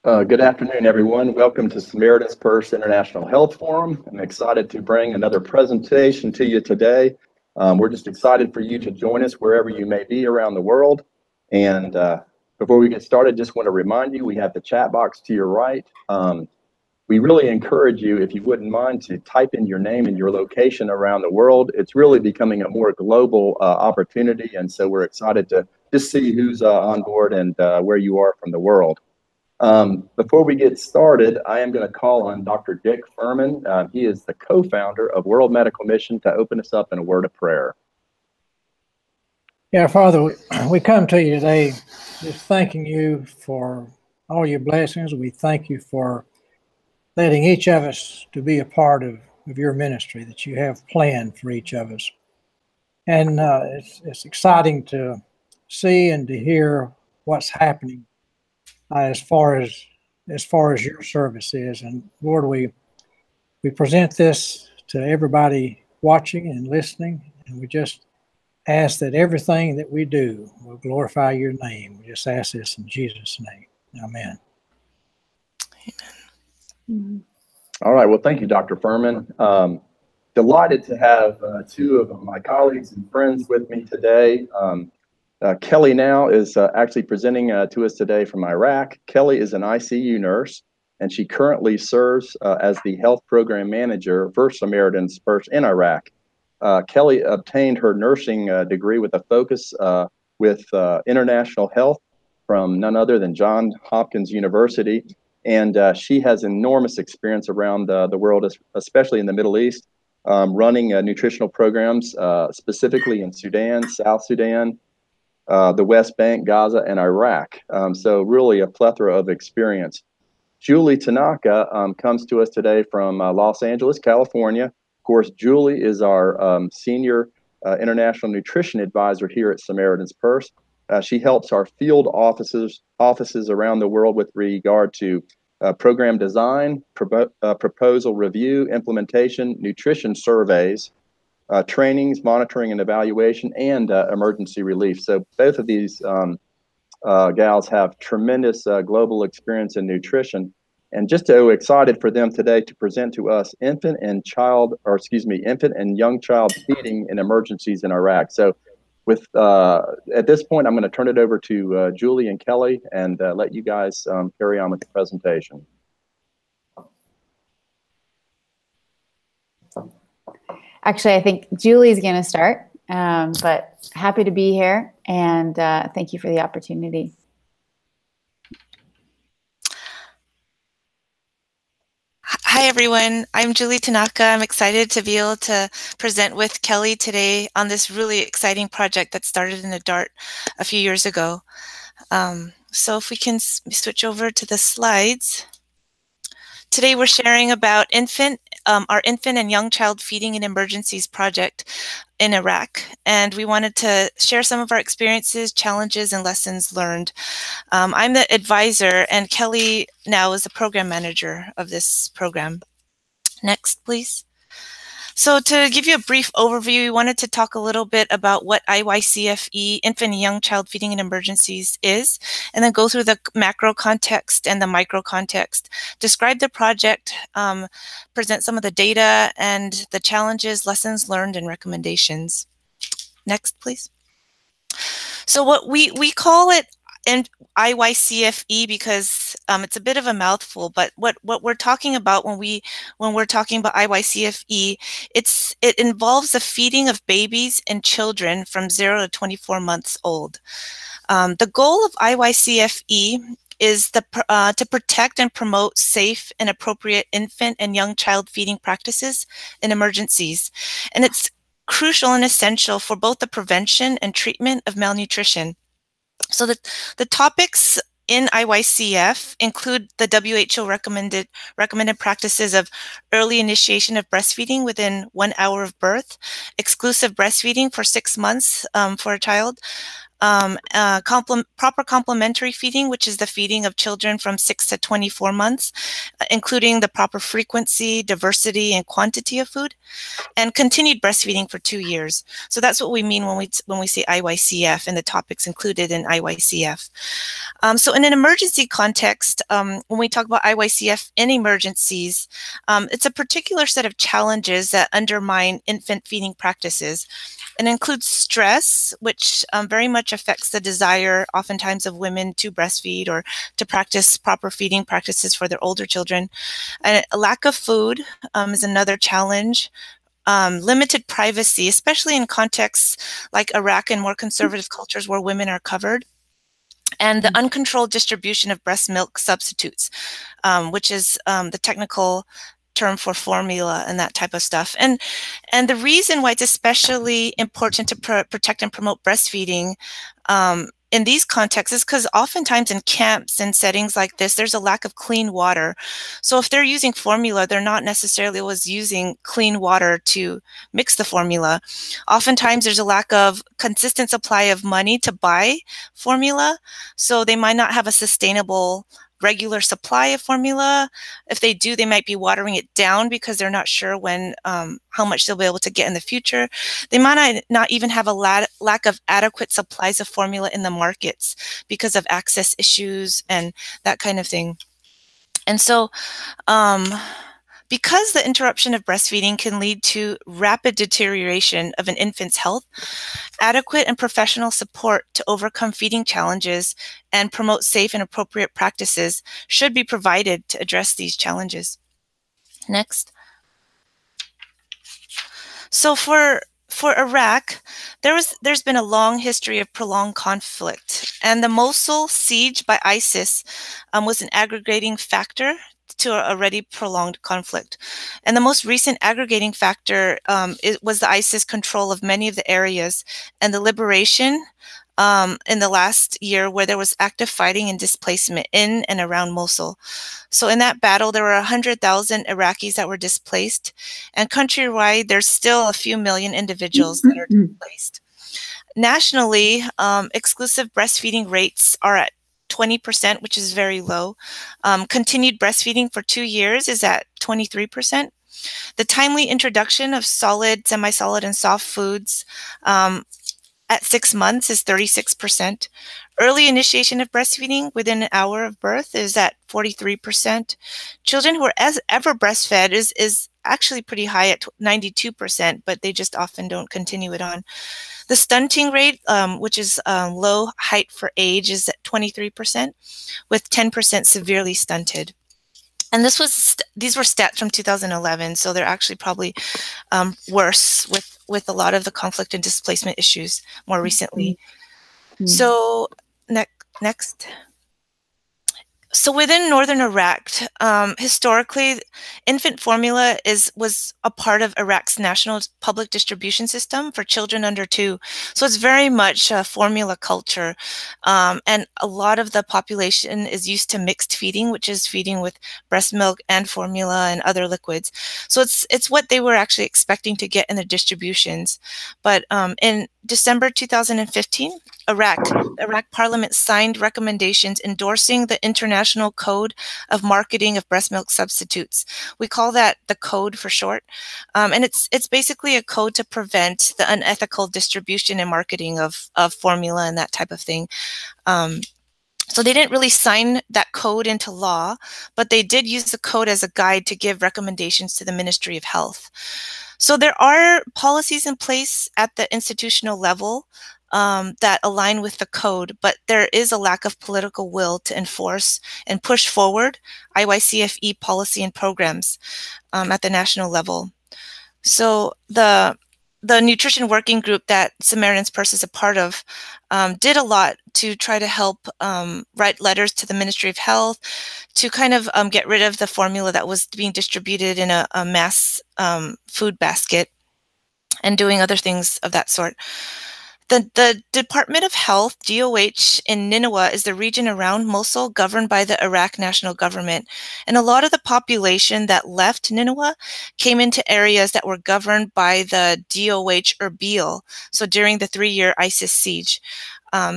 Good afternoon, everyone. Welcome to Samaritans Purse International Health Forum. I'm excited to bring another presentation to you today. We're just excited for you to join us wherever you may be around the world. And before we get started, just want to remind you, we have the chat box to your right. We really encourage you, if you wouldn't mind, to type in your name and your location around the world. It's really becoming a more global opportunity, and so we're excited to just see who's on board and where you are from the world. Before we get started, I am going to call on Dr. Dick Furman. He is the co-founder of World Medical Mission to open us up in a word of prayer. Yeah, Father, we come to you today just thanking you for all your blessings. We thank you for letting each of us to be a part of your ministry that you have planned for each of us. And it's exciting to see and to hear what's happening as far as your service is. And Lord, we present this to everybody watching and listening, and we just ask that everything that we do will glorify your name. We just ask this in Jesus' name. Amen. Amen. All right. Well, thank you, Dr. Furman. Delighted to have two of my colleagues and friends with me today. Kelly now is actually presenting to us today from Iraq. Kelly is an ICU nurse, and she currently serves as the health program manager for Samaritans Purse in Iraq. Kelly obtained her nursing degree with a focus with international health from none other than Johns Hopkins University. And she has enormous experience around the world, especially in the Middle East, running nutritional programs, specifically in Sudan, South Sudan, the West Bank, Gaza, and Iraq. So really a plethora of experience. Julie Tanaka comes to us today from Los Angeles, California. Of course, Julie is our senior international nutrition advisor here at Samaritans Purse. She helps our field offices around the world with regard to program design, proposal review, implementation, nutrition surveys, trainings, monitoring and evaluation, and emergency relief. So both of these gals have tremendous global experience in nutrition. And just so excited for them today to present to us infant and young child feeding in emergencies in Iraq. So with at this point, I'm going to turn it over to Julie and Kelly and let you guys carry on with the presentation. Actually, I think Julie's going to start, but happy to be here, and thank you for the opportunity. Hi, everyone. I'm Julie Tanaka. I'm excited to be able to present with Kelly today on this really exciting project that started in the DART a few years ago. So if we can switch over to the slides. Today we're sharing about our infant and young child feeding in emergencies project in Iraq. And we wanted to share some of our experiences, challenges, and lessons learned. I'm the advisor, and Kelly now is the program manager of this program. Next, please. So to give you a brief overview, we wanted to talk a little bit about what IYCFE, Infant and Young Child Feeding in Emergencies, is, and then go through the macro context and the micro context, describe the project, present some of the data and the challenges, lessons learned, and recommendations. Next, please. So what we call it and IYCFE because it's a bit of a mouthful, but what we're talking about when we're talking about IYCFE, it involves the feeding of babies and children from 0 to 24 months old. The goal of IYCFE is to protect and promote safe and appropriate infant and young child feeding practices in emergencies, and it's crucial and essential for both the prevention and treatment of malnutrition. So the topics in IYCF include the WHO recommended practices of early initiation of breastfeeding within 1 hour of birth, exclusive breastfeeding for 6 months for a child, proper complementary feeding, which is the feeding of children from 6 to 24 months, including the proper frequency, diversity, and quantity of food, and continued breastfeeding for 2 years. So that's what we mean when we say IYCF and the topics included in IYCF. So in an emergency context, when we talk about IYCF in emergencies, it's a particular set of challenges that undermine infant feeding practices and includes stress, which very much affects the desire oftentimes of women to breastfeed or to practice proper feeding practices for their older children. And a lack of food is another challenge. Limited privacy, especially in contexts like Iraq and more conservative cultures where women are covered. And the uncontrolled distribution of breast milk substitutes, which is the technical term for formula and that type of stuff. And the reason why it's especially important to protect and promote breastfeeding in these contexts is because oftentimes in camps and settings like this, there's a lack of clean water. So if they're using formula, they're not necessarily always using clean water to mix the formula. Oftentimes there's a lack of consistent supply of money to buy formula. So they might not have a sustainable regular supply of formula. If they do, they might be watering it down because they're not sure when, how much they'll be able to get in the future. They might not even have a lack of adequate supplies of formula in the markets because of access issues and that kind of thing. And so, because the interruption of breastfeeding can lead to rapid deterioration of an infant's health, adequate and professional support to overcome feeding challenges and promote safe and appropriate practices should be provided to address these challenges. Next. So for Iraq, there's been a long history of prolonged conflict, and the Mosul siege by ISIS was an aggregating factor to a already prolonged conflict. And the most recent aggregating factor was the ISIS control of many of the areas and the liberation in the last year where there was active fighting and displacement in and around Mosul. So in that battle, there were 100,000 Iraqis that were displaced, and countrywide, there's still a few million individuals that are displaced. Nationally, exclusive breastfeeding rates are at 20%, which is very low. Continued breastfeeding for 2 years is at 23%. The timely introduction of solid, semi-solid, and soft foods at 6 months is 36%. Early initiation of breastfeeding within an hour of birth is at 43%. Children who are ever breastfed is actually pretty high at 92%, but they just often don't continue it on. The stunting rate, which is low height for age, is at 23%, with 10% severely stunted. And these were stats from 2011, so they're actually probably worse with a lot of the conflict and displacement issues more recently. So next. So within northern Iraq, historically, infant formula was a part of Iraq's national public distribution system for children under 2. So it's very much a formula culture. And a lot of the population is used to mixed feeding, which is feeding with breast milk and formula and other liquids. So it's what they were actually expecting to get in the distributions. But in December 2015, Iraq Parliament signed recommendations endorsing the International Code of Marketing of Breast Milk Substitutes. We call that the code for short. And it's basically a code to prevent the unethical distribution and marketing of formula and that type of thing. So they didn't really sign that code into law, but they did use the code as a guide to give recommendations to the Ministry of Health. So there are policies in place at the institutional level that align with the code, but there is a lack of political will to enforce and push forward IYCFE policy and programs at the national level. So the nutrition working group that Samaritans Purse is a part of did a lot to try to help write letters to the Ministry of Health to kind of get rid of the formula that was being distributed in a mass food basket and doing other things of that sort. The Department of Health, DOH, in Nineveh is the region around Mosul governed by the Iraq national government. And a lot of the population that left Nineveh came into areas that were governed by the DOH Erbil, so during the 3-year ISIS siege.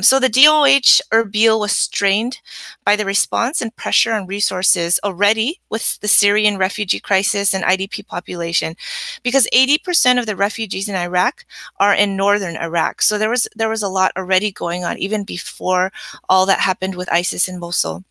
So the DOH Erbil was strained by the response and pressure on resources already with the Syrian refugee crisis and IDP population, because 80% of the refugees in Iraq are in northern Iraq. So there was a lot already going on even before all that happened with ISIS in Mosul.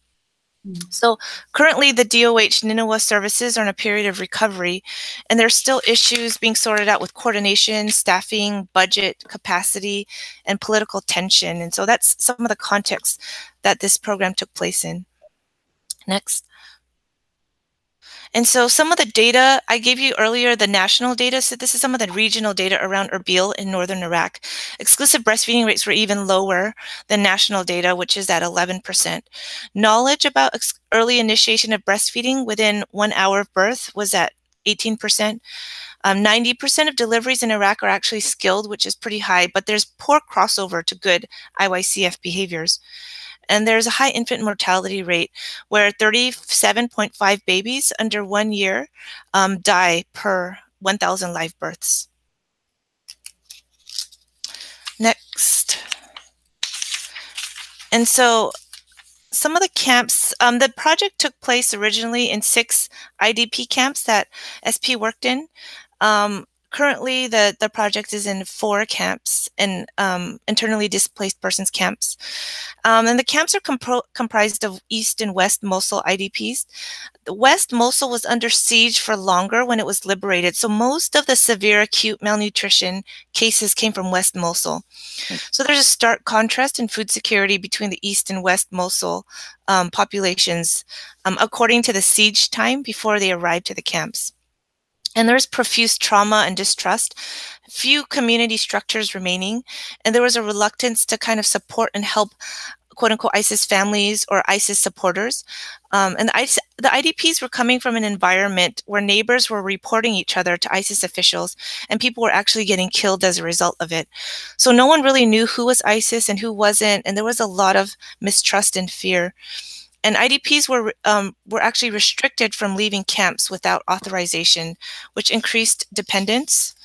So currently the DOH Nineveh services are in a period of recovery, and there's still issues being sorted out with coordination, staffing, budget, capacity, and political tension. And so that's some of the context that this program took place in. Next. And so some of the data I gave you earlier, the national data, so this is some of the regional data around Erbil in northern Iraq. Exclusive breastfeeding rates were even lower than national data, which is at 11%. Knowledge about early initiation of breastfeeding within 1 hour of birth was at 18%. 90% of deliveries in Iraq are actually skilled, which is pretty high, but there's poor crossover to good IYCF behaviors. And there's a high infant mortality rate where 37.5 babies under 1 year die per 1,000 live births. Next. And so some of the camps, the project took place originally in 6 IDP camps that SP worked in. Currently, the project is in 4 camps, in internally displaced persons camps. And the camps are comprised of East and West Mosul IDPs. The West Mosul was under siege for longer when it was liberated. So most of the severe acute malnutrition cases came from West Mosul. So there's a stark contrast in food security between the East and West Mosul populations, according to the siege time before they arrived to the camps. And there's profuse trauma and distrust, few community structures remaining, and there was a reluctance to kind of support and help quote-unquote ISIS families or ISIS supporters. And the IDPs were coming from an environment where neighbors were reporting each other to ISIS officials, and people were actually getting killed as a result of it. So no one really knew who was ISIS and who wasn't, and there was a lot of mistrust and fear. And IDPs were actually restricted from leaving camps without authorization, which increased dependence.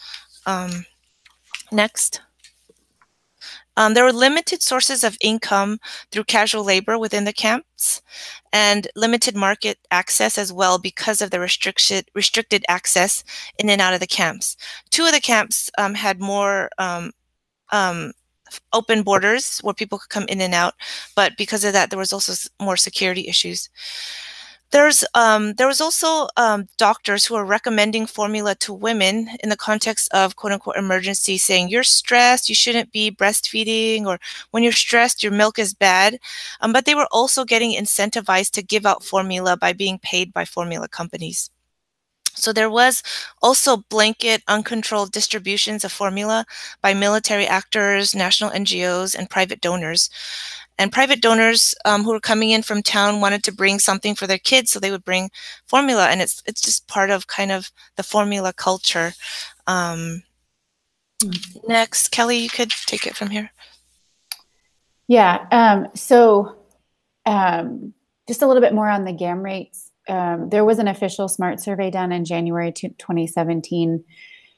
Next. There were limited sources of income through casual labor within the camps and limited market access as well because of the restricted access in and out of the camps. 2 of the camps had more open borders where people could come in and out, but because of that, there was also more security issues. There was also doctors who are recommending formula to women in the context of quote-unquote emergency, saying you're stressed, you shouldn't be breastfeeding, or when you're stressed, your milk is bad. But they were also getting incentivized to give out formula by being paid by formula companies. So there was also blanket, uncontrolled distributions of formula by military actors, national NGOs, and private donors. And private donors who were coming in from town wanted to bring something for their kids, so they would bring formula, and it's just part of kind of the formula culture. Next, Kelly, you could take it from here. Yeah, just a little bit more on the GAM rates. There was an official SMART survey done in January 2017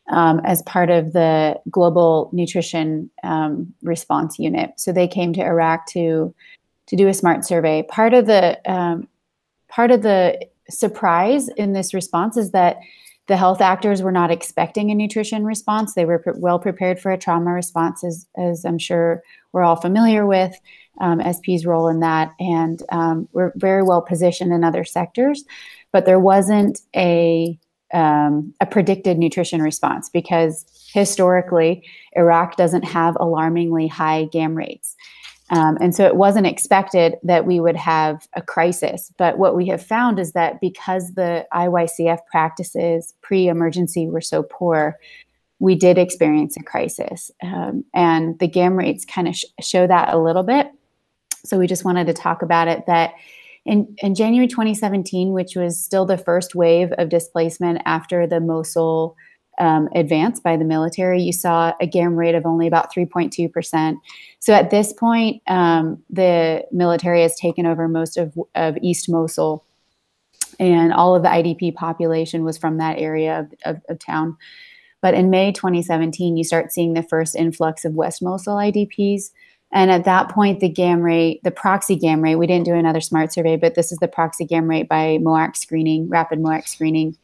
as part of the Global Nutrition Response Unit. So they came to Iraq to do a SMART survey. Part of the surprise in this response is that the health actors were not expecting a nutrition response. They were well prepared for a trauma response, as I'm sure we're all familiar with. SP's role in that, and we're very well positioned in other sectors, but there wasn't a predicted nutrition response because historically Iraq doesn't have alarmingly high GAM rates, and so it wasn't expected that we would have a crisis. But what we have found is that because the IYCF practices pre-emergency were so poor, we did experience a crisis, and the GAM rates kind of show that a little bit. So we just wanted to talk about it, that in January 2017, which was still the first wave of displacement after the Mosul advance by the military, you saw a GAM rate of only about 3.2%. So at this point, the military has taken over most of East Mosul, and all of the IDP population was from that area of town. But in May 2017, you start seeing the first influx of West Mosul IDPs. And at that point, the GAM rate, the proxy GAM rate, we didn't do another SMART survey, but this is the proxy GAM rate by MOAC screening, rapid MOAC screening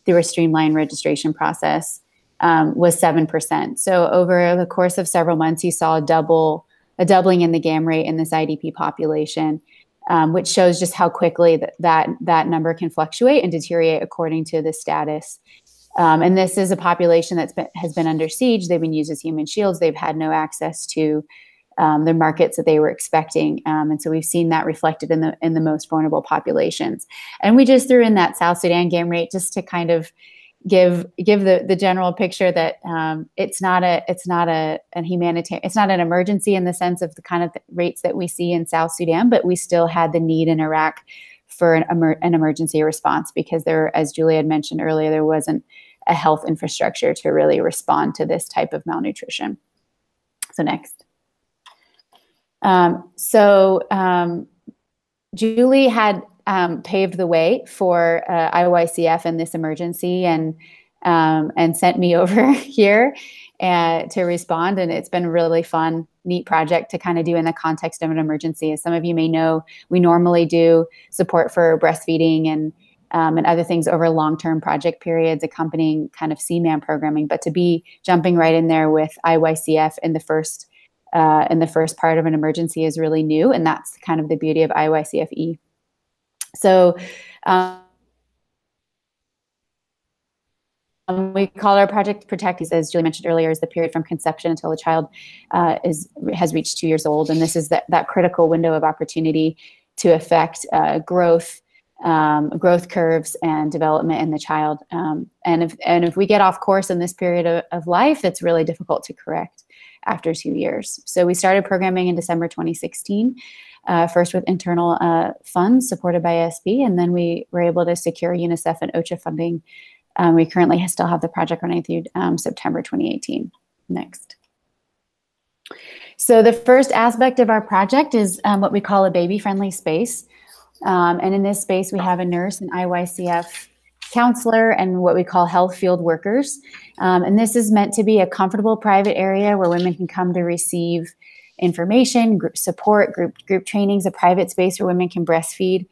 through a streamlined registration process, was 7%. So over the course of several months, you saw a doubling in the GAM rate in this IDP population, which shows just how quickly that number can fluctuate and deteriorate according to the status. And this is a population has been under siege. They've been used as human shields. They've had no access to the markets that they were expecting. And so we've seen that reflected in the most vulnerable populations. And we just threw in that South Sudan GAM rate just to kind of give the general picture that it's not an emergency in the sense of the kind of rates that we see in South Sudan, but we still had the need in Iraq for an emergency response because there, as Julie had mentioned earlier, there wasn't a health infrastructure to really respond to this type of malnutrition. So next. Julie had paved the way for IYCF in this emergency and sent me over here to respond. And it's been a really fun, neat project to kind of do in the context of an emergency. As some of you may know, we normally do support for breastfeeding and other things over long-term project periods accompanying kind of CMan programming. But to be jumping right in there with IYCF in the first part of an emergency is really new. And that's kind of the beauty of IYCFE. So we call our project Protect, as Julie mentioned earlier, is the period from conception until the child has reached 2 years old. And this is that critical window of opportunity to affect growth curves and development in the child. And if we get off course in this period of life, it's really difficult to correct after 2 years. So we started programming in December 2016. First with internal funds supported by ASB, and then we were able to secure UNICEF and OCHA funding. We currently still have the project running through September 2018. Next. So the first aspect of our project is what we call a baby-friendly space. And in this space, we have a nurse, an IYCF counselor, and what we call health field workers. And this is meant to be a comfortable private area where women can come to receive information, group support, group trainings, a private space where women can breastfeed.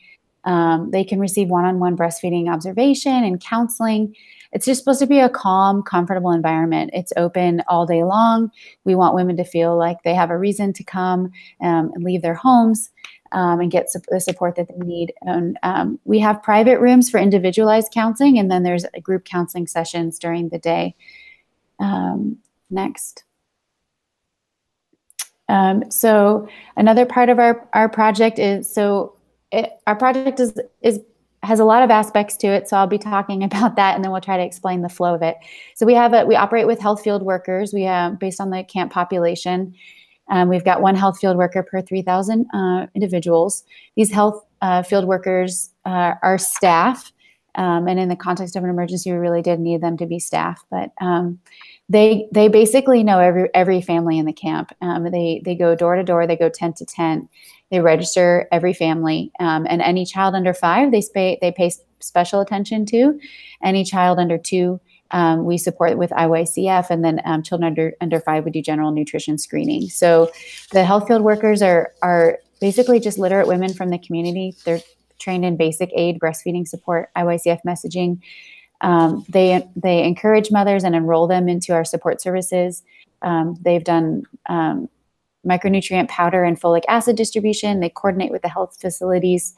They can receive one-on-one breastfeeding observation and counseling. It's just supposed to be a calm, comfortable environment. It's open all day long. We want women to feel like they have a reason to come and leave their homes and get the support that they need. And we have private rooms for individualized counseling, and then there's group counseling sessions during the day. Next. So another part of our project is, our project has a lot of aspects to it. So I'll be talking about that, and then we'll try to explain the flow of it. So we operate with health field workers. We have, based on the camp population, we've got one health field worker per 3,000 individuals. These health field workers are staff. And in the context of an emergency, we really did need them to be staff, but they basically know every family in the camp. They go door to door, they go tent to tent, they register every family, and any child under 5, they pay special attention to. Any child under 2, we support with IYCF, and then children under 5, we do general nutrition screening. So the health field workers are basically just literate women from the community. They're trained in basic aid, breastfeeding support, IYCF messaging. They encourage mothers and enroll them into our support services. They've done micronutrient powder and folic acid distribution. They coordinate with the health facilities.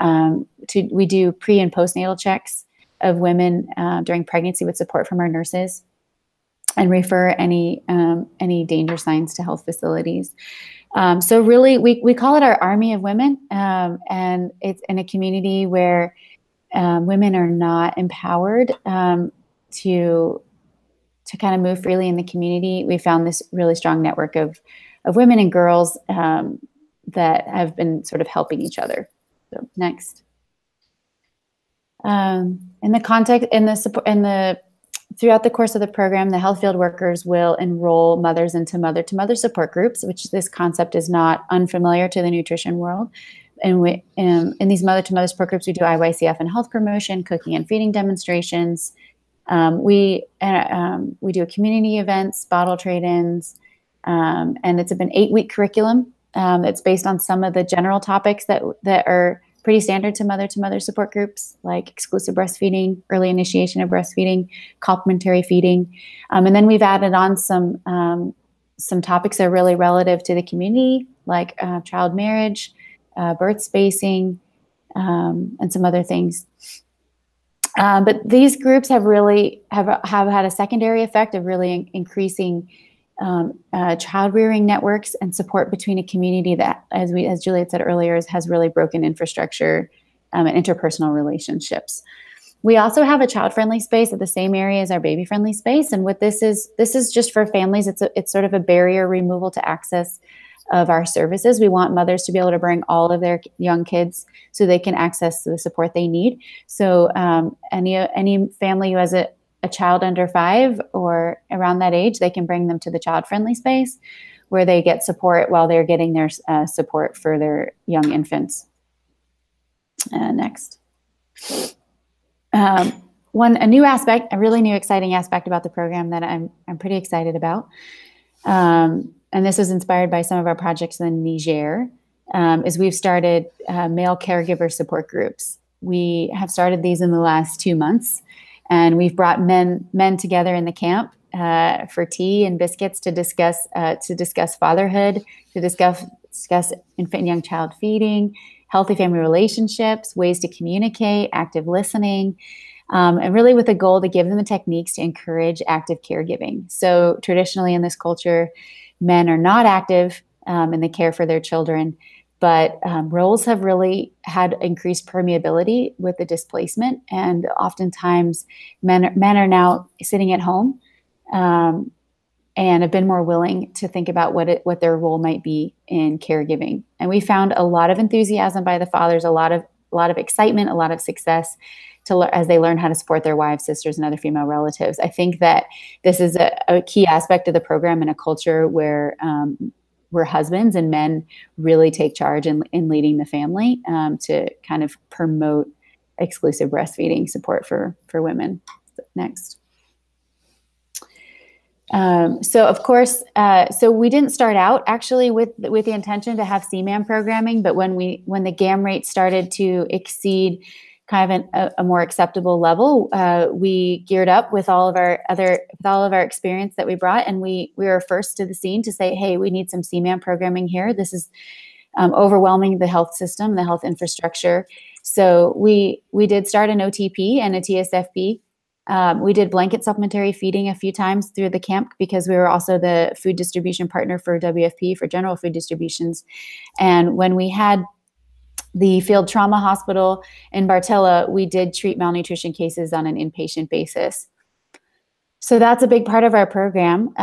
We do pre and postnatal checks of women during pregnancy with support from our nurses, and refer any danger signs to health facilities. So really, we call it our army of women, and it's in a community where women are not empowered to kind of move freely in the community. We found this really strong network of women and girls that have been sort of helping each other. So next. Throughout the course of the program, the health field workers will enroll mothers into mother-to-mother support groups, which this concept is not unfamiliar to the nutrition world. And in these mother-to-mother support groups, we do IYCF and health promotion, cooking and feeding demonstrations. We do community events, bottle trade-ins. And it's an 8-week curriculum. It's based on some of the general topics that are pretty standard to mother support groups, like exclusive breastfeeding, early initiation of breastfeeding, complementary feeding. And then we've added on some topics that are really relative to the community, like child marriage, birth spacing, and some other things. But these groups have really have had a secondary effect of really increasing child rearing networks and support between a community that, as Juliet said earlier, has really broken infrastructure and interpersonal relationships. We also have a child-friendly space at the same area as our baby-friendly space, and what this is just for families. It's sort of a barrier removal to access of our services. We want mothers to be able to bring all of their young kids so they can access the support they need. So any family who has a child under 5 or around that age, they can bring them to the child-friendly space where they get support while they're getting their support for their young infants. Next. A new aspect, a really new exciting aspect about the program that I'm pretty excited about, and this is inspired by some of our projects in Niger, is we've started male caregiver support groups. We have started these in the last 2 months. And we've brought men together in the camp for tea and biscuits to discuss fatherhood, to discuss infant and young child feeding, healthy family relationships, ways to communicate, active listening, and really with the goal to give them the techniques to encourage active caregiving. So traditionally in this culture, men are not active in the care for their children, but roles have really had increased permeability with the displacement, and oftentimes men are now sitting at home and have been more willing to think about what their role might be in caregiving. And we found a lot of enthusiasm by the fathers, a lot of excitement, a lot of success as they learn how to support their wives, sisters, and other female relatives. I think that this is a key aspect of the program in a culture where husbands and men really take charge in leading the family to kind of promote exclusive breastfeeding support for women. Next. So of course, so we didn't start out actually with the intention to have CMan programming, but when the GAM rates started to exceed kind of a more acceptable level, we geared up with all of our experience that we brought, and we were first to the scene to say, hey, we need some CMan programming here. This is overwhelming the health system, the health infrastructure. So we did start an OTP and a TSFP. We did blanket supplementary feeding a few times through the camp because we were also the food distribution partner for WFP, for general food distributions. And when we had the field trauma hospital in Bartella, we did treat malnutrition cases on an inpatient basis. So that's a big part of our program,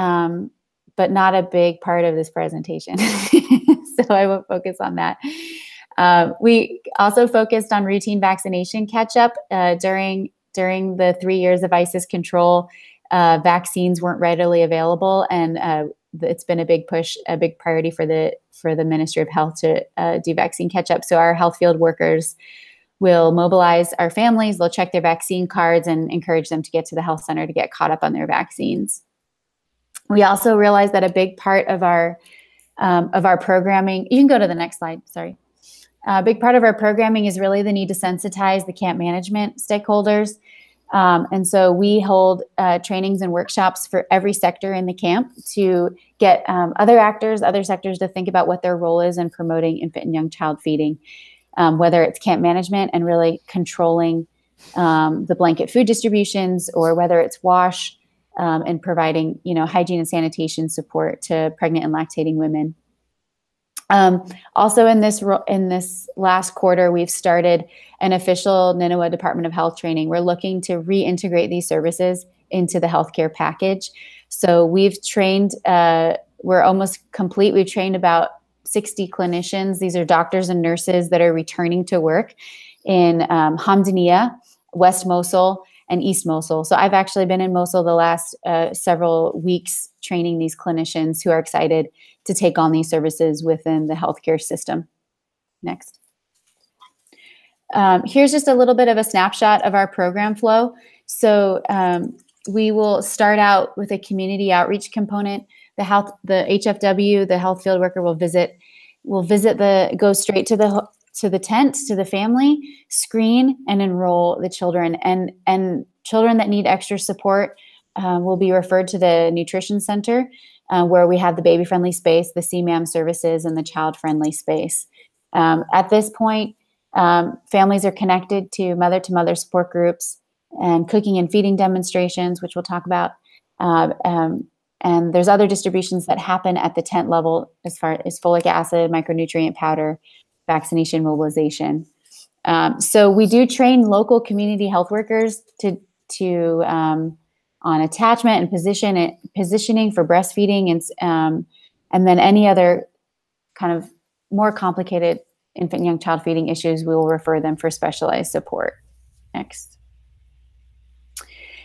but not a big part of this presentation. So I won't focus on that. We also focused on routine vaccination catch-up during the 3 years of ISIS control. Vaccines weren't readily available, and it's been a big push, a big priority for the Ministry of Health to do vaccine catch-up. So our health field workers will mobilize our families, they'll check their vaccine cards and encourage them to get to the health center to get caught up on their vaccines. We also realized that a big part of our programming, you can go to the next slide, sorry. A big part of our programming is really the need to sensitize the camp management stakeholders. And so we hold trainings and workshops for every sector in the camp to get other sectors to think about what their role is in promoting infant and young child feeding, whether it's camp management and really controlling the blanket food distributions, or whether it's WASH and providing, hygiene and sanitation support to pregnant and lactating women. Also in this last quarter, we've started an official NINOA Department of Health training. We're looking to reintegrate these services into the healthcare package. So we've trained, we're almost complete. We've trained about 60 clinicians. These are doctors and nurses that are returning to work in Hamdaniya, West Mosul, and East Mosul. So I've actually been in Mosul the last several weeks training these clinicians who are excited to take on these services within the healthcare system. Next. Here's just a little bit of a snapshot of our program flow. So we will start out with a community outreach component. the HFW, the health field worker will go straight to the tent, to the family, screen and enroll the children, and children that need extra support will be referred to the nutrition center, where we have the baby-friendly space, the CMan services, and the child-friendly space. At this point, families are connected to mother-to-mother support groups and cooking and feeding demonstrations, which we'll talk about. And there's other distributions that happen at the tent level as far as folic acid, micronutrient powder, vaccination mobilization. So we do train local community health workers on attachment and positioning for breastfeeding, and then any other kind of more complicated infant and young child feeding issues, we will refer them for specialized support. Next.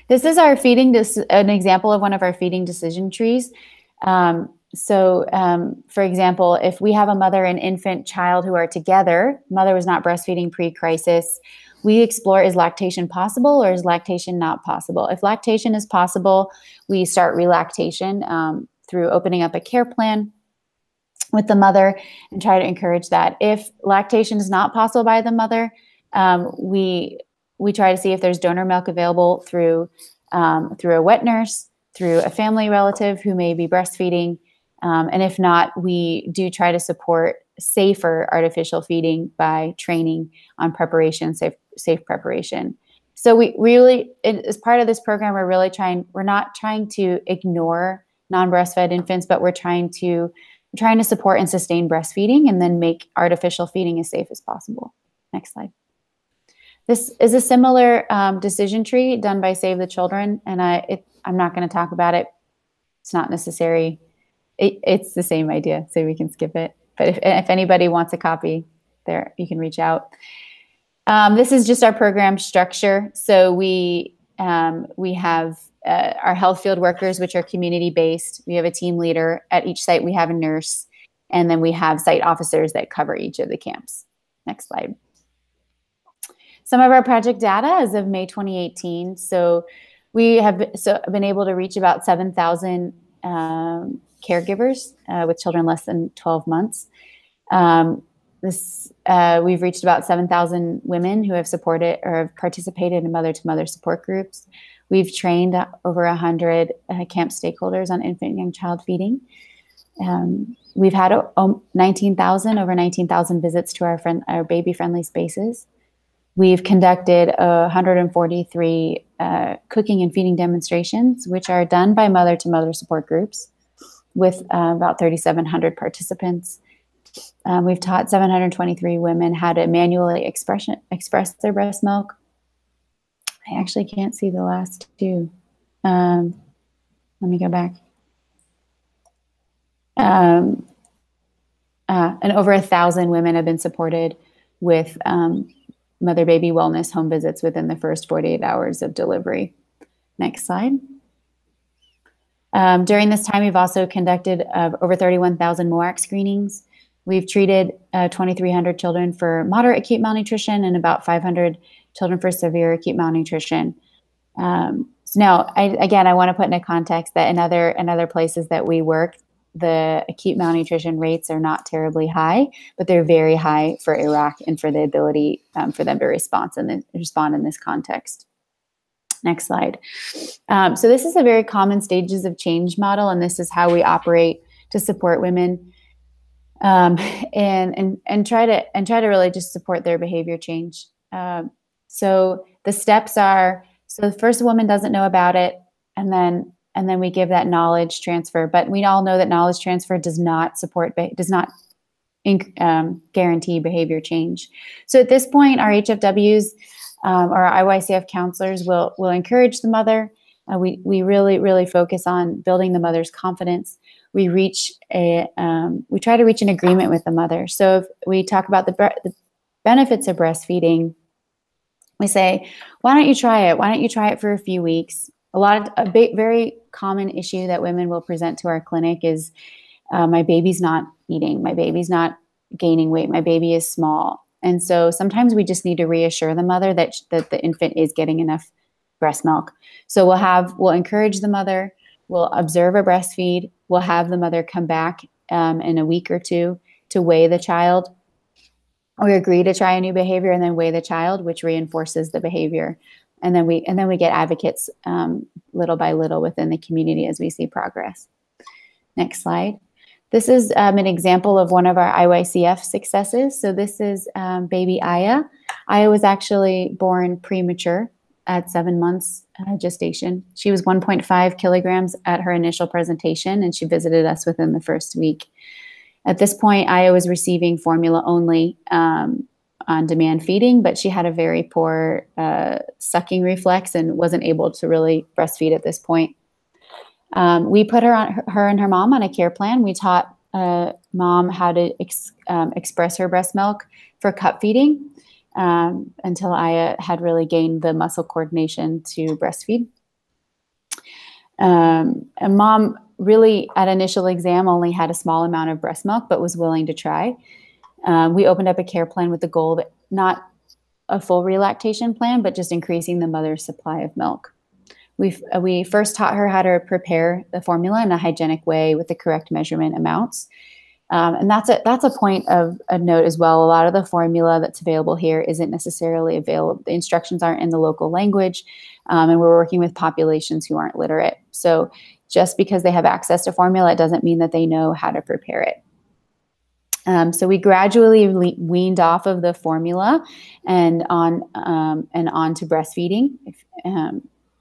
This is our an example of one of our feeding decision trees. For example, if we have a mother and infant child who are together, mother was not breastfeeding pre-crisis, we explore, is lactation possible or is lactation not possible? If lactation is possible, we start relactation through opening up a care plan with the mother and try to encourage that. If lactation is not possible by the mother, we try to see if there's donor milk available through a wet nurse, through a family relative who may be breastfeeding. And if not, we do try to support safer artificial feeding by training on preparation, safe preparation. So we really, as part of this program, we're not trying to ignore non-breastfed infants, but we're trying to support and sustain breastfeeding and then make artificial feeding as safe as possible. Next slide. This is a similar decision tree done by Save the Children, and I'm not going to talk about it. It's not necessary. It's the same idea, so we can skip it. But if anybody wants a copy, there you can reach out. This is just our program structure. So we have our health field workers, which are community-based. We have a team leader. At each site, we have a nurse. And then we have site officers that cover each of the camps. Next slide. Some of our project data as of May 2018. So we have been able to reach about 7,000 caregivers with children less than 12 months. We've reached about 7,000 women who have supported or have participated in mother-to-mother support groups. We've trained over 100 camp stakeholders on infant and young child feeding. We've had over 19,000 visits to our baby-friendly spaces. We've conducted 143 cooking and feeding demonstrations, which are done by mother-to-mother support groups with about 3,700 participants. We've taught 723 women how to manually express their breast milk. I actually can't see the last two. Let me go back. And over 1,000 women have been supported with mother-baby wellness home visits within the first 48 hours of delivery. Next slide. During this time, we've also conducted over 31,000 MOAC screenings. We've treated 2,300 children for moderate acute malnutrition and about 500 children for severe acute malnutrition. So now, I want to put into context that in other places that we work, the acute malnutrition rates are not terribly high, but they're very high for Iraq and for the ability for them to respond in this context. Next slide. So this is a very common stages of change model, and this is how we operate to support women and try to really just support their behavior change. So the steps are: so first, a woman doesn't know about it, and then we give that knowledge transfer. But we all know that knowledge transfer does not guarantee behavior change. So at this point, our HFWs or our IYCF counselors will encourage the mother. We really focus on building the mother's confidence. We try to reach an agreement with the mother. So if we talk about the benefits of breastfeeding, we say, why don't you try it? Why don't you try it for a few weeks? A very common issue that women will present to our clinic is, my baby's not eating, my baby's not gaining weight, my baby is small. And so sometimes we just need to reassure the mother that the infant is getting enough breast milk. So we'll encourage the mother. We'll observe a breastfeed. We'll have the mother come back in a week or two to weigh the child. We agree to try a new behavior and then weigh the child, which reinforces the behavior. And then we get advocates little by little within the community as we see progress. Next slide. This is an example of one of our IYCF successes. So this is baby Aya. Aya was actually born premature at 7 months gestation. She was 1.5 kilograms at her initial presentation, and she visited us within the first week. At this point, Aya was receiving formula only on-demand feeding, but she had a very poor sucking reflex and wasn't able to really breastfeed at this point. We put her and her mom on a care plan. We taught mom how to express her breast milk for cup feeding until Aya had really gained the muscle coordination to breastfeed. And mom really at initial exam only had a small amount of breast milk, but was willing to try. We opened up a care plan with the goal that not a full relactation plan, but just increasing the mother's supply of milk. We first taught her how to prepare the formula in a hygienic way with the correct measurement amounts. And that's a point of note as well. A lot of the formula that's available here isn't necessarily available. The instructions aren't in the local language, and we're working with populations who aren't literate. So just because they have access to formula, it doesn't mean that they know how to prepare it. So we gradually weaned off of the formula and on to breastfeeding.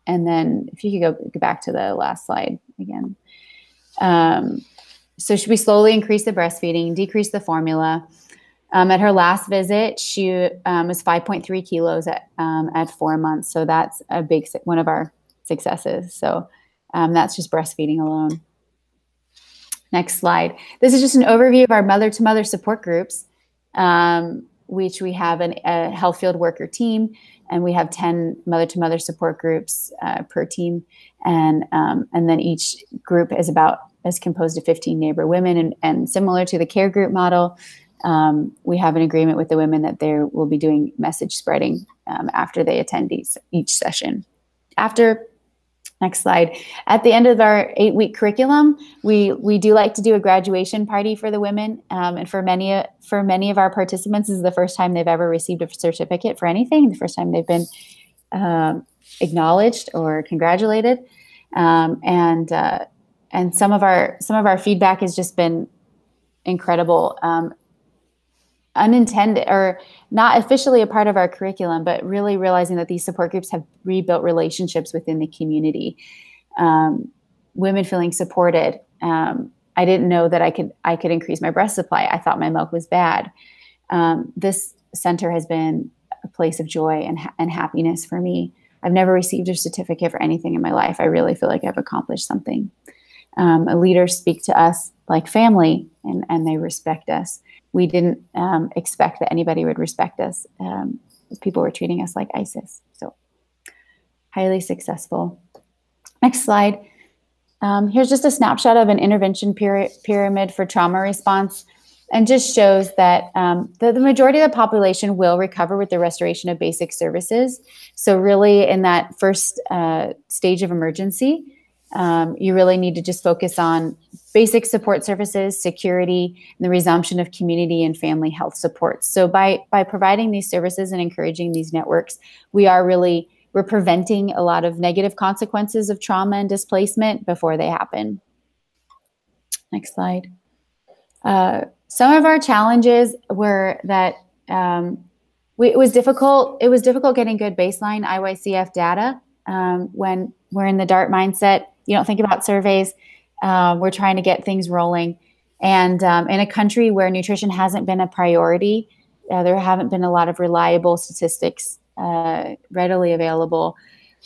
And then if you could go back to the last slide again. So we slowly increase the breastfeeding, decrease the formula. At her last visit, she was 5.3 kilos at 4 months. So that's a big one of our successes. So that's just breastfeeding alone. Next slide. This is just an overview of our mother-to-mother support groups, which we have a health field worker team, and we have 10 mother-to-mother support groups per team. And then each group is composed of 15 neighbor women. And similar to the care group model, we have an agreement with the women that they will be doing message spreading after they attend each session. Next slide. At the end of our 8-week curriculum, we do like to do a graduation party for the women. And for many of our participants, this is the first time they've ever received a certificate for anything, the first time they've been acknowledged or congratulated. And some of our feedback has just been incredible. Unintended or not officially a part of our curriculum, but really realizing that these support groups have rebuilt relationships within the community. Women feeling supported. I didn't know that I could increase my breast supply. I thought my milk was bad. This center has been a place of joy and happiness for me. I've never received a certificate for anything in my life. I really feel like I've accomplished something. Leaders speak to us like family, and they respect us. We didn't expect that anybody would respect us. People were treating us like ISIS. So highly successful. Next slide. Here's just a snapshot of an intervention pyramid for trauma response, and just shows that the majority of the population will recover with the restoration of basic services. So really in that first stage of emergency, you really need to just focus on basic support services, security, and the resumption of community and family health supports. So by providing these services and encouraging these networks, we're preventing a lot of negative consequences of trauma and displacement before they happen. Next slide. Some of our challenges were that it was difficult getting good baseline IYCF data when we're in the DART mindset. You don't think about surveys. We're trying to get things rolling. And in a country where nutrition hasn't been a priority, there haven't been a lot of reliable statistics readily available.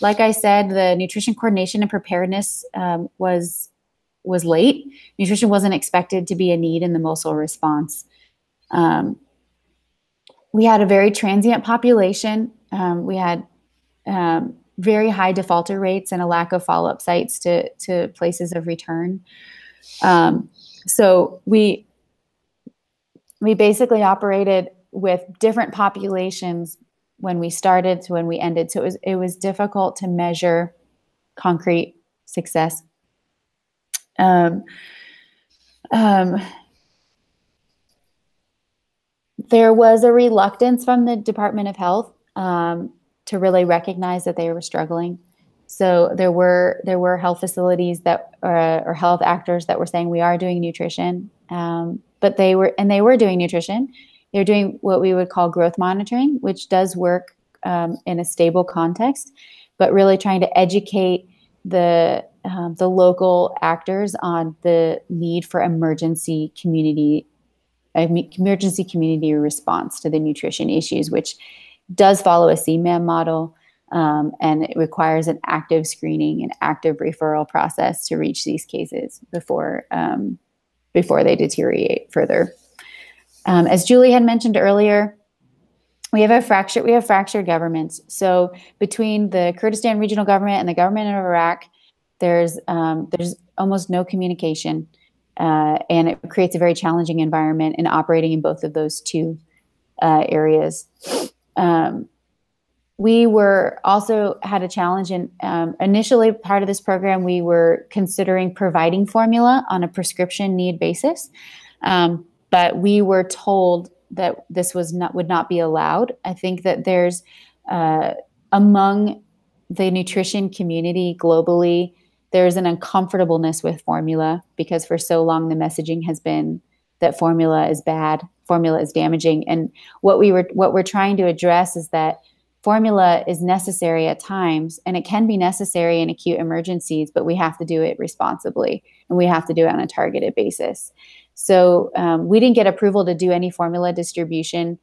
Like I said, the nutrition coordination and preparedness was late. Nutrition wasn't expected to be a need in the Mosul response. We had a very transient population. We had very high defaulter rates and a lack of follow-up sites to places of return. So we basically operated with different populations when we started to when we ended. So it was difficult to measure concrete success. Um, um, there was a reluctance from the Department of Health to really recognize that they were struggling. So there were health facilities that or health actors that were saying we are doing nutrition, but they were doing nutrition. They're doing what we would call growth monitoring, which does work in a stable context, but really trying to educate the local actors on the need for emergency community response to the nutrition issues, which does follow a CMan model, and it requires an active screening and active referral process to reach these cases before they deteriorate further. As Julie had mentioned earlier, we have fractured governments. So between the Kurdistan Regional Government and the government of Iraq, there's almost no communication, and it creates a very challenging environment in operating in both of those two areas. We also had a challenge in initially part of this program. We were considering providing formula on a prescription need basis, but we were told that this would not be allowed. I think that there's among the nutrition community globally, there's an uncomfortableness with formula because for so long the messaging has been that formula is bad, formula is damaging, and what we're trying to address is that formula is necessary at times, and it can be necessary in acute emergencies, but we have to do it responsibly, and we have to do it on a targeted basis. So we didn't get approval to do any formula distribution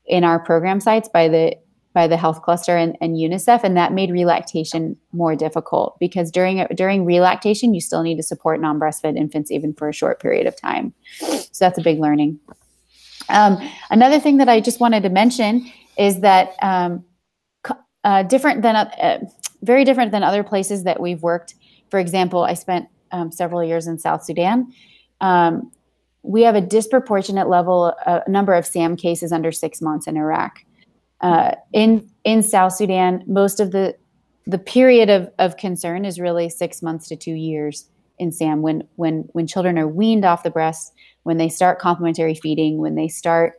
in our program sites by the health cluster and UNICEF, and that made relactation more difficult because during relactation, you still need to support non-breastfed infants even for a short period of time. So that's a big learning. Another thing that I just wanted to mention is that very different than other places that we've worked. For example, I spent several years in South Sudan. We have a disproportionate number of SAM cases under 6 months in Iraq. In South Sudan, most of the period of concern is really 6 months to 2 years in SAM when children are weaned off the breast, when they start complementary feeding, when they start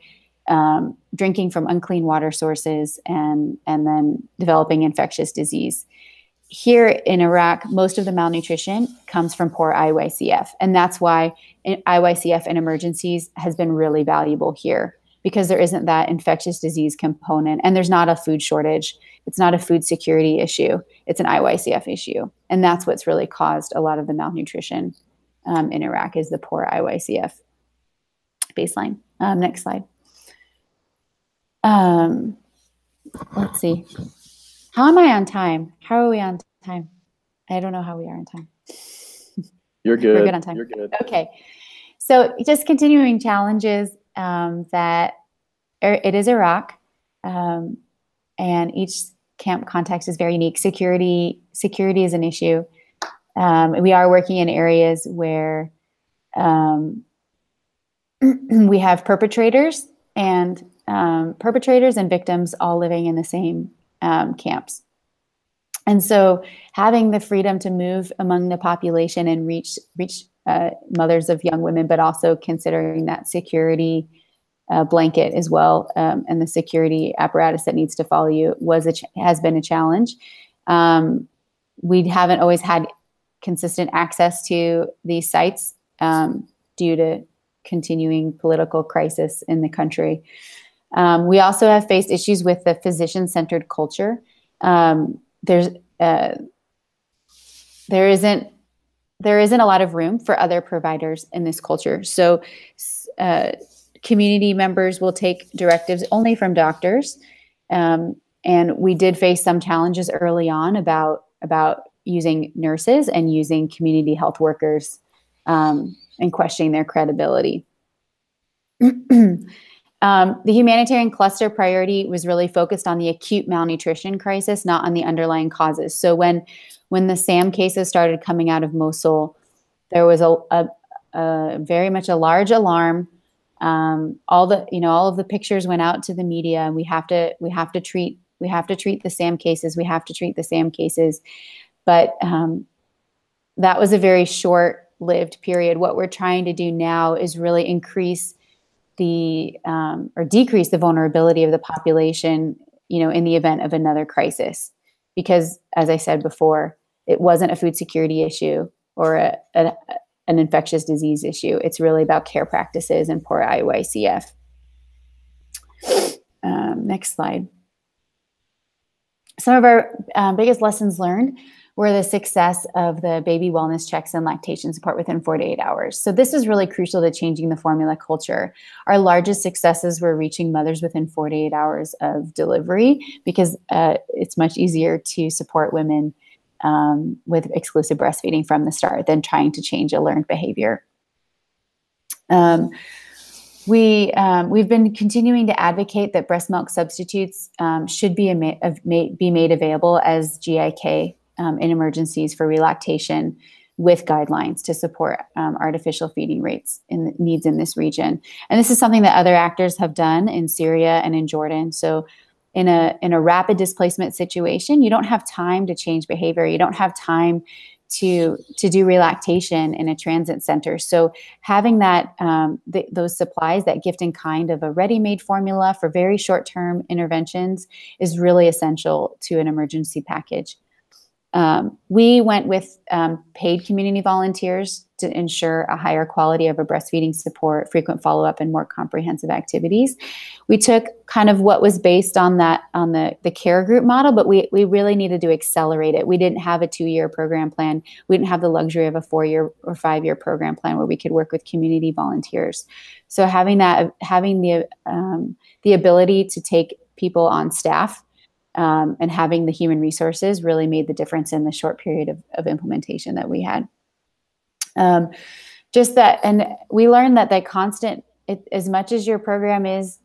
drinking from unclean water sources and then developing infectious disease. Here in Iraq, most of the malnutrition comes from poor IYCF. And that's why IYCF in emergencies has been really valuable here because there isn't that infectious disease component and there's not a food shortage. It's not a food security issue. It's an IYCF issue. And that's what's really caused a lot of the malnutrition in Iraq is the poor IYCF baseline. Next slide. Let's see. How am I on time? How are we on time? I don't know how we are on time. You're good. We're good on time. You're good. Okay. So just continuing challenges that it is Iraq, and each camp context is very unique. Security is an issue. We are working in areas where we have perpetrators and victims all living in the same camps. And so having the freedom to move among the population and reach mothers of young women, but also considering that security blanket as well, and the security apparatus that needs to follow you has been a challenge. We haven't always had consistent access to these sites due to continuing political crisis in the country. We also have faced issues with the physician-centered culture. There isn't a lot of room for other providers in this culture. So community members will take directives only from doctors. And we did face some challenges early on about using nurses and using community health workers and questioning their credibility. The humanitarian cluster priority was really focused on the acute malnutrition crisis, not on the underlying causes. So when the SAM cases started coming out of Mosul, there was a very much a large alarm. All of the pictures went out to the media, and we have to treat the SAM cases. We have to treat the SAM cases. But that was a very short lived, period. What we're trying to do now is really increase or decrease the vulnerability of the population, in the event of another crisis. Because, as I said before, it wasn't a food security issue or an infectious disease issue. It's really about care practices and poor IYCF. Next slide. Some of our biggest lessons learned were the success of the baby wellness checks and lactation support within 4 to 8 hours. So this is really crucial to changing the formula culture. Our largest successes were reaching mothers within 4 to 8 hours of delivery, because it's much easier to support women with exclusive breastfeeding from the start than trying to change a learned behavior. We've been continuing to advocate that breast milk substitutes should be made available as GIK in emergencies for relactation, with guidelines to support artificial feeding rates and needs in this region. And this is something that other actors have done in Syria and in Jordan. So in a rapid displacement situation, you don't have time to change behavior. You don't have time to do relactation in a transit center. So having that those supplies, that gift in kind of a ready-made formula for very short-term interventions, is really essential to an emergency package. We went with paid community volunteers to ensure a higher quality of a breastfeeding support, frequent follow-up, and more comprehensive activities. We took kind of what was based on the care group model, but we really needed to accelerate it. We didn't have a 2-year program plan. We didn't have the luxury of a 4-year or 5-year program plan where we could work with community volunteers. So having the ability to take people on staff and having the human resources really made the difference in the short period of implementation that we had. Just that, and we learned that as much as your program is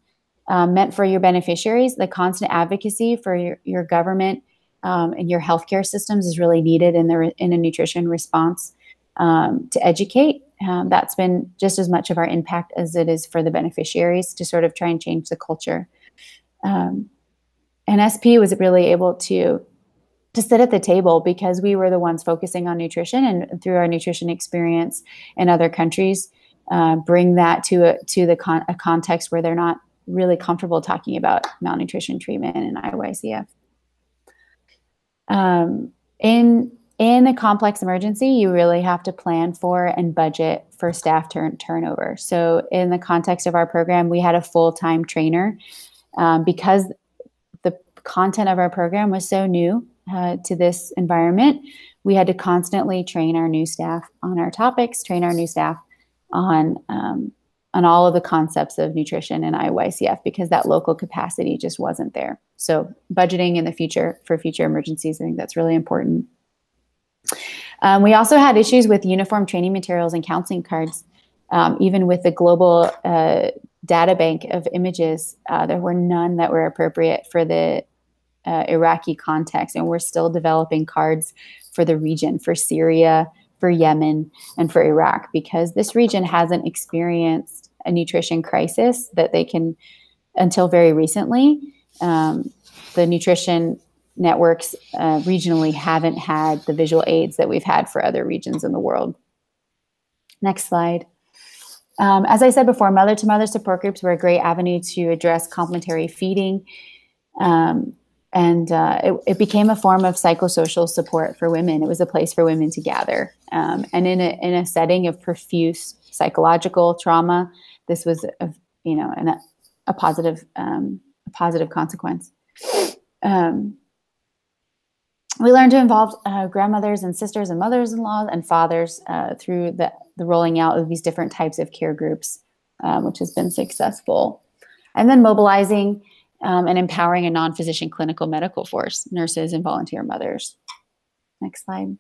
meant for your beneficiaries, the constant advocacy for your government and your healthcare systems is really needed in a nutrition response to educate. That's been just as much of our impact as it is for the beneficiaries to sort of try and change the culture. And SP was really able to sit at the table because we were the ones focusing on nutrition, and through our nutrition experience in other countries, bring that to a context where they're not really comfortable talking about malnutrition treatment and IYCF. In a complex emergency, you really have to plan for and budget for staff turnover. So in the context of our program, we had a full-time trainer because the content of our program was so new to this environment. We had to constantly train our new staff on our topics, train our new staff on all of the concepts of nutrition and IYCF, because that local capacity just wasn't there. So budgeting in the future for future emergencies, I think that's really important. We also had issues with uniform training materials and counseling cards. Even with the global data bank of images, there were none that were appropriate for the Iraqi context, and we're still developing cards for the region, for Syria, for Yemen, and for Iraq, because this region hasn't experienced a nutrition crisis that they can, until very recently. The nutrition networks regionally haven't had the visual aids that we've had for other regions in the world. Next slide. As I said before, mother-to-mother support groups were a great avenue to address complementary feeding. It became a form of psychosocial support for women. It was a place for women to gather. And in a setting of profuse psychological trauma, this was a positive consequence. We learned to involve grandmothers and sisters and mothers-in-law and fathers through the rolling out of these different types of care groups, which has been successful. And then mobilizing and empowering a non-physician clinical medical force, nurses and volunteer mothers. Next slide.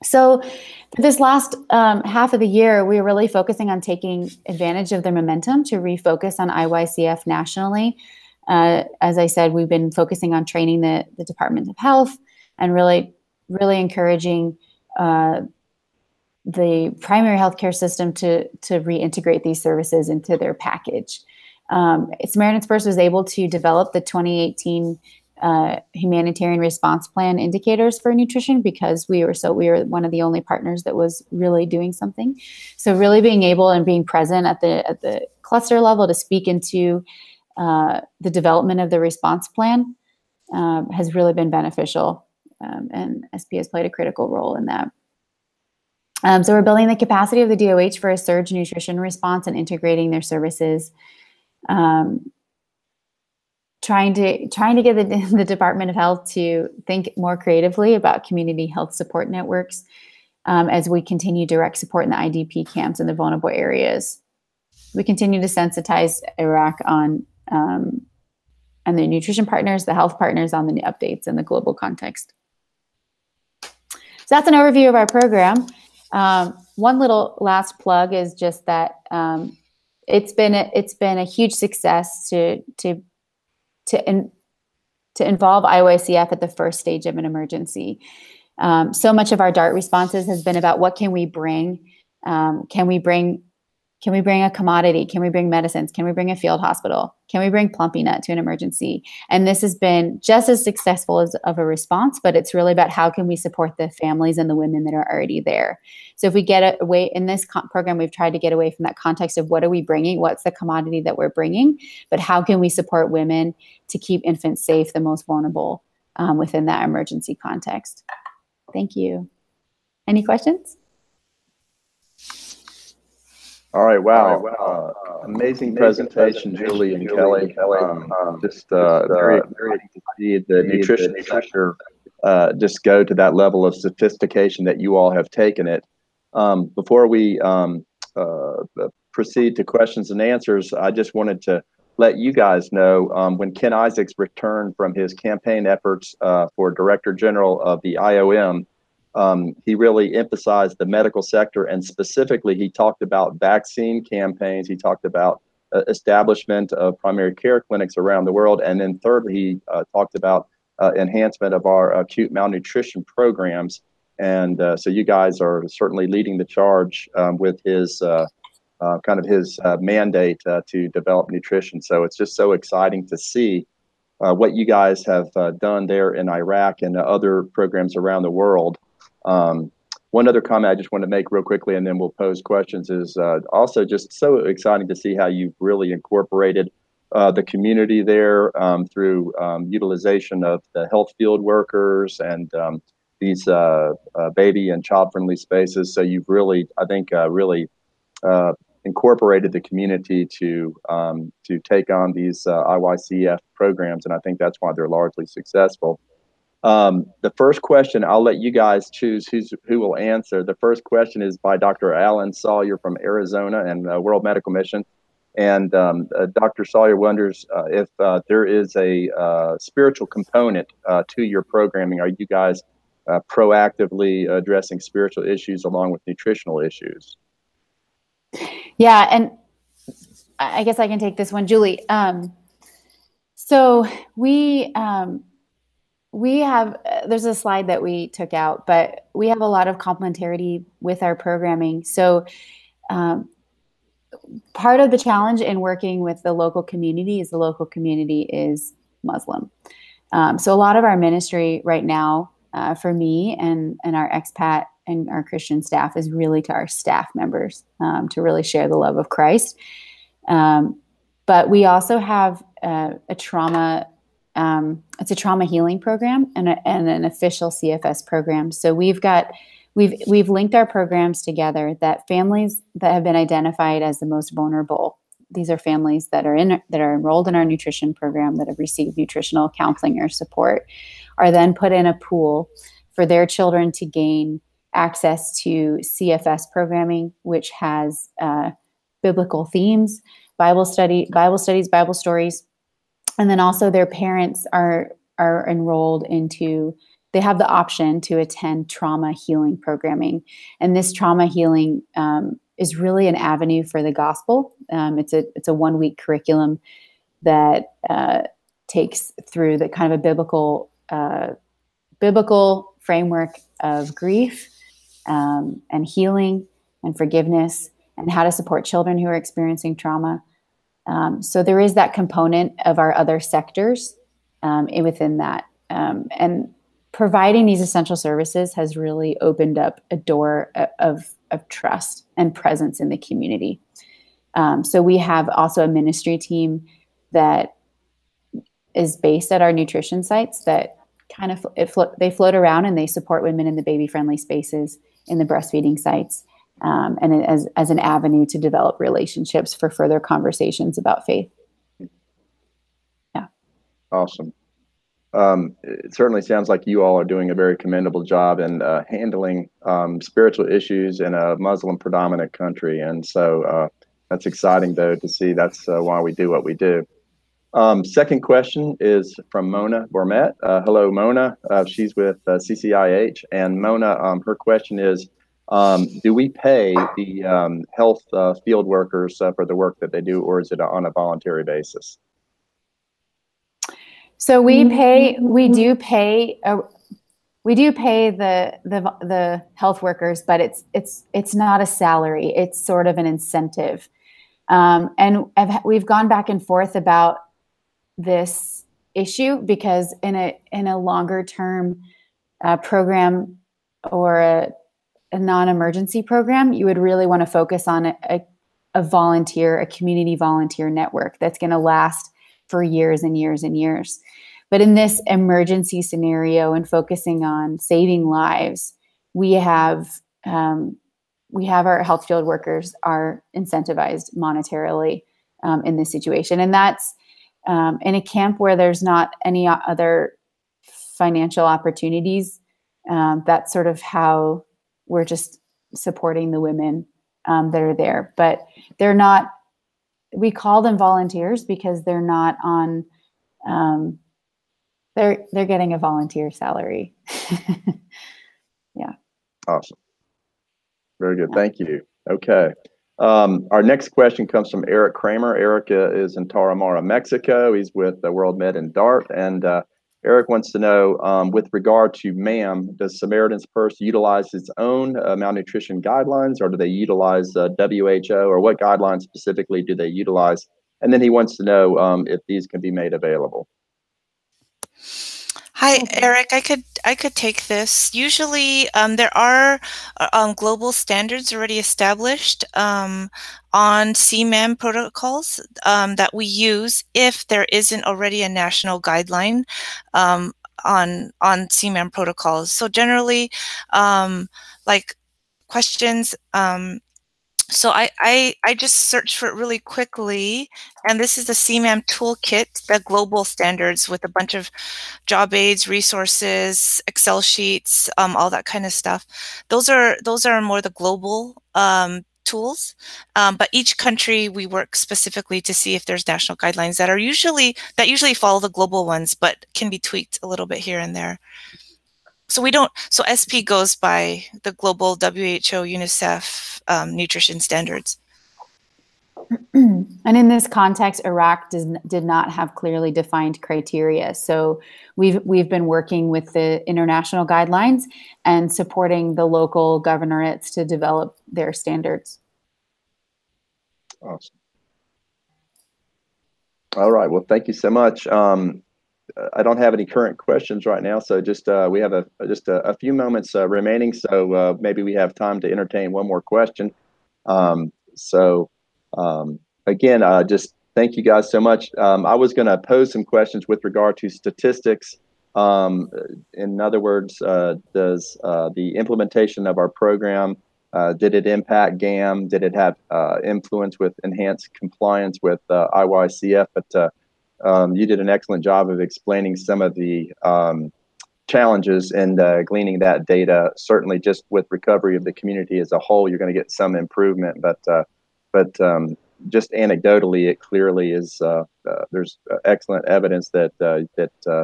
So for this last half of the year, we were really focusing on taking advantage of the momentum to refocus on IYCF nationally. As I said, we've been focusing on training the Department of Health and really encouraging the primary healthcare system to reintegrate these services into their package. Samaritans First was able to develop the 2018 humanitarian response plan indicators for nutrition, because we were one of the only partners that was really doing something. So really being able and being present at the cluster level to speak into the development of the response plan has really been beneficial, and SP has played a critical role in that. So we're building the capacity of the DOH for a surge nutrition response and integrating their services. Trying to get the Department of Health to think more creatively about community health support networks as we continue direct support in the IDP camps in the vulnerable areas. We continue to sensitize Iraq on the nutrition partners, the health partners on the updates in the global context. So that's an overview of our program. One little last plug is just that it's been a huge success to involve IOICF at the first stage of an emergency. So much of our DART responses has been about what can we bring? Can we bring a commodity? Can we bring medicines? Can we bring a field hospital? Can we bring Plumpy Nut to an emergency? And this has been just as successful as of a response, but it's really about how can we support the families and the women that are already there. So if we get away in this program, we've tried to get away from that context of what are we bringing? What's the commodity that we're bringing? But how can we support women to keep infants safe, the most vulnerable within that emergency context? Thank you. Any questions? All right, wow. Amazing presentation, Julie and Kelly. Just very exciting to see the nutrition sector just go to that level of sophistication that you all have taken it. Before we proceed to questions and answers, I just wanted to let you guys know when Ken Isaacs returned from his campaign efforts for Director General of the IOM, he really emphasized the medical sector, and specifically he talked about vaccine campaigns. He talked about establishment of primary care clinics around the world. And then thirdly, he talked about enhancement of our acute malnutrition programs. And so you guys are certainly leading the charge with his mandate to develop nutrition. So it's just so exciting to see what you guys have done there in Iraq and other programs around the world. One other comment I just want to make real quickly, and then we'll pose questions, is also just so exciting to see how you've really incorporated the community there through utilization of the health field workers and these baby and child-friendly spaces. So you've really, I think, really incorporated the community to take on these IYCF programs, and I think that's why they're largely successful. The first question, I'll let you guys choose who will answer. The first question is by Dr. Alan Sawyer from Arizona and World Medical Mission. And Dr. Sawyer wonders if there is a spiritual component to your programming. Are you guys proactively addressing spiritual issues along with nutritional issues? Yeah, and I guess I can take this one, Julie. So we have, there's a slide that we took out, but we have a lot of complementarity with our programming. So part of the challenge in working with the local community is the local community is Muslim. So a lot of our ministry right now for me and our expat and our Christian staff is really to our staff members to really share the love of Christ. But we also have a trauma, it's a trauma healing program and an official CFS program. So we've linked our programs together that families that have been identified as the most vulnerable. These are families that are enrolled in our nutrition program that have received nutritional counseling or support, are then put in a pool for their children to gain access to CFS programming, which has biblical themes, Bible studies, Bible stories, and then also their parents are enrolled into. They have the option to attend trauma healing programming, and this trauma healing is really an avenue for the gospel. It's a 1-week curriculum that takes through the kind of a biblical framework of grief and healing and forgiveness and how to support children who are experiencing trauma. So there is that component of our other sectors within that. And providing these essential services has really opened up a door of trust and presence in the community. So we have also a ministry team that is based at our nutrition sites that kind of they float around and they support women in the baby-friendly spaces in the breastfeeding sites, and as an avenue to develop relationships for further conversations about faith. Yeah. Awesome. It certainly sounds like you all are doing a very commendable job in handling spiritual issues in a Muslim predominant country. And so that's exciting, though, to see. That's why we do what we do. Second question is from Mona Bormet. Hello, Mona. She's with CCIH. And Mona, her question is, do we pay the health field workers for the work that they do, or is it on a voluntary basis? So we do pay the health workers, but it's not a salary. It's sort of an incentive. And we've gone back and forth about this issue because in a longer term program or a non-emergency program, you would really want to focus on a community volunteer network that's going to last for years and years and years. But in this emergency scenario and focusing on saving lives, we have our health field workers are incentivized monetarily in this situation. And that's in a camp where there's not any other financial opportunities. That's sort of how we're just supporting the women that are there. But they're not, we call them volunteers because they're not on, they're getting a volunteer salary. Yeah. Awesome. Very good. Thank you. Okay. Our next question comes from Eric Kramer. Eric is in Tarahumara, Mexico. He's with World Med in Dart. And Eric wants to know, with regard to MAM, does Samaritans Purse utilize its own malnutrition guidelines, or do they utilize WHO, or what guidelines specifically do they utilize? And then he wants to know if these can be made available. Hi, Eric. I could take this. Usually, there are global standards already established on CMan protocols that we use if there isn't already a national guideline on CMan protocols. So generally, like questions. So I just searched for it really quickly, and this is the CMan toolkit, the global standards with a bunch of job aids, resources, Excel sheets, all that kind of stuff. Those are more the global tools, but each country we work specifically to see if there's national guidelines that usually follow the global ones, but can be tweaked a little bit here and there. So so SP goes by the global WHO, UNICEF nutrition standards. And in this context, Iraq did not have clearly defined criteria. So we've been working with the international guidelines and supporting the local governorates to develop their standards. Awesome. All right. Well, thank you so much. I don't have any current questions right now, so just we have just a few moments remaining, so maybe we have time to entertain one more question. Again, just thank you guys so much. I was going to pose some questions with regard to statistics. In other words, does the implementation of our program, did it impact GAM? Did it have influence with enhanced compliance with IYCF? But you did an excellent job of explaining some of the challenges and gleaning that data. Certainly, just with recovery of the community as a whole, you're going to get some improvement. But just anecdotally, it clearly is. There's excellent evidence that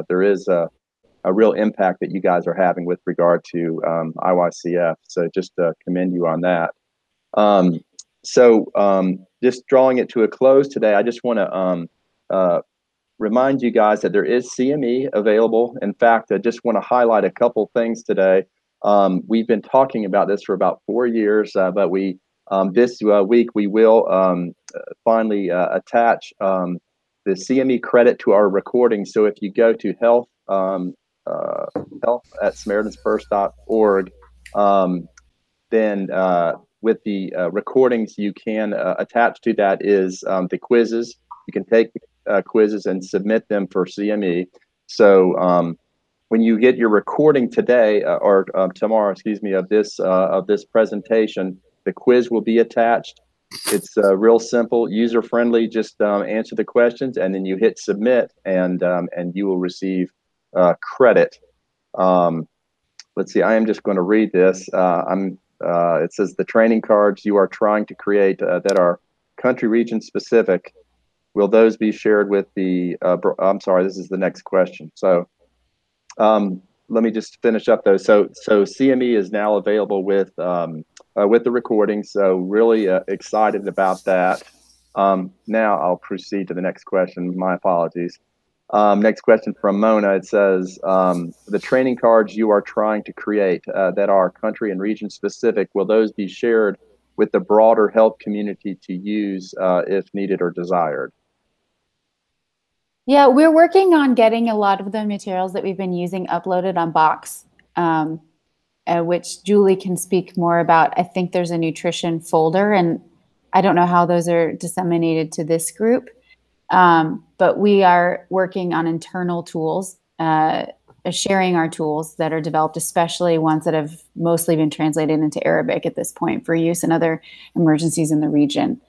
there is a real impact that you guys are having with regard to IYCF. So just commend you on that. Just drawing it to a close today, I just want to remind you guys that there is CME available. In fact, I just want to highlight a couple things today. We've been talking about this for about 4 years, but this week we will finally attach the CME credit to our recording. So if you go to health@SamaritansFirst.org, then with the recordings, you can attach to that is the quizzes. You can take quizzes and submit them for CME. So when you get your recording today or tomorrow, excuse me, of this presentation, the quiz will be attached. It's real simple, user friendly. Just answer the questions, and then you hit submit, and you will receive credit. Let's see. I am just going to read this. It says the training cards you are trying to create that are country region specific. Will those be shared with the? I'm sorry. This is the next question. So. Let me just finish up though. So CME is now available with the recording. So really excited about that. Now I'll proceed to the next question. My apologies. Next question from Mona. It says, the training cards you are trying to create that are country and region specific, will those be shared with the broader health community to use if needed or desired? Yeah, we're working on getting a lot of the materials that we've been using uploaded on Box, which Julie can speak more about. I think there's a nutrition folder, and I don't know how those are disseminated to this group, but we are working on internal tools, sharing our tools that are developed, especially ones that have mostly been translated into Arabic at this point for use in other emergencies in the region.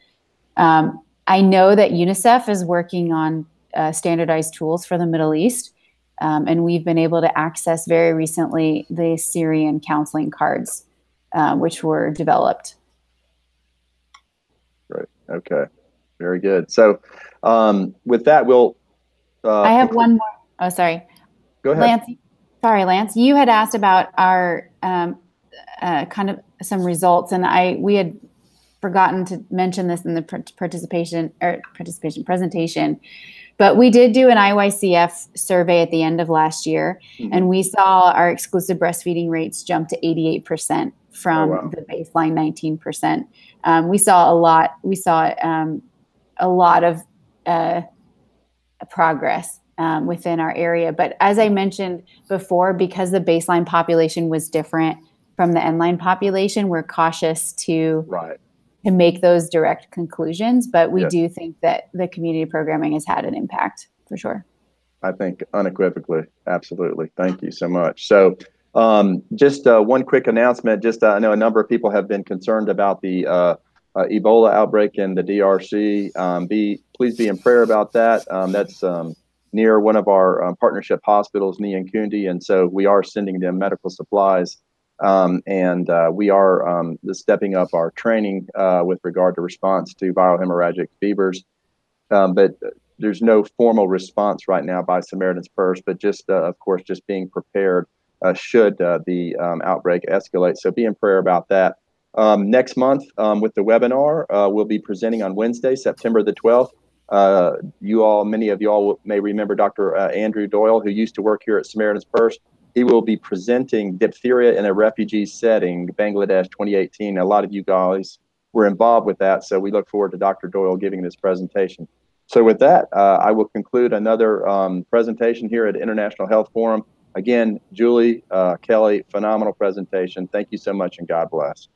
I know that UNICEF is working on standardized tools for the Middle East. And we've been able to access very recently the Syrian counseling cards, which were developed. Right. Okay. Very good. So with that, we'll... I have one more. Oh, sorry. Go ahead. Lance. Sorry, Lance. You had asked about our kind of some results, and we had forgotten to mention this in the presentation. But we did do an IYCF survey at the end of last year, and we saw our exclusive breastfeeding rates jump to 88% from the baseline 19%. We saw a lot. We saw a lot of progress within our area. But as I mentioned before, because the baseline population was different from the end-line population, we're cautious to make those direct conclusions, but we do think that the community programming has had an impact for sure. I think unequivocally, absolutely. Thank you so much. So just one quick announcement. Just I know a number of people have been concerned about the Ebola outbreak in the DRC. Please be in prayer about that. That's near one of our partnership hospitals, Nyankundi, and so we are sending them medical supplies. And we are stepping up our training with regard to response to viral hemorrhagic fevers. But there's no formal response right now by Samaritans First, but just, of course, just being prepared should the outbreak escalate. So be in prayer about that. Next month with the webinar, we'll be presenting on Wednesday, September the 12th. Many of you all may remember Dr. Andrew Doyle, who used to work here at Samaritans First. He will be presenting diphtheria in a refugee setting, Bangladesh 2018. A lot of you guys were involved with that, so we look forward to Dr. Doyle giving this presentation. So with that, I will conclude another presentation here at International Health Forum. Again, Julie, Kelly, phenomenal presentation. Thank you so much, and God bless.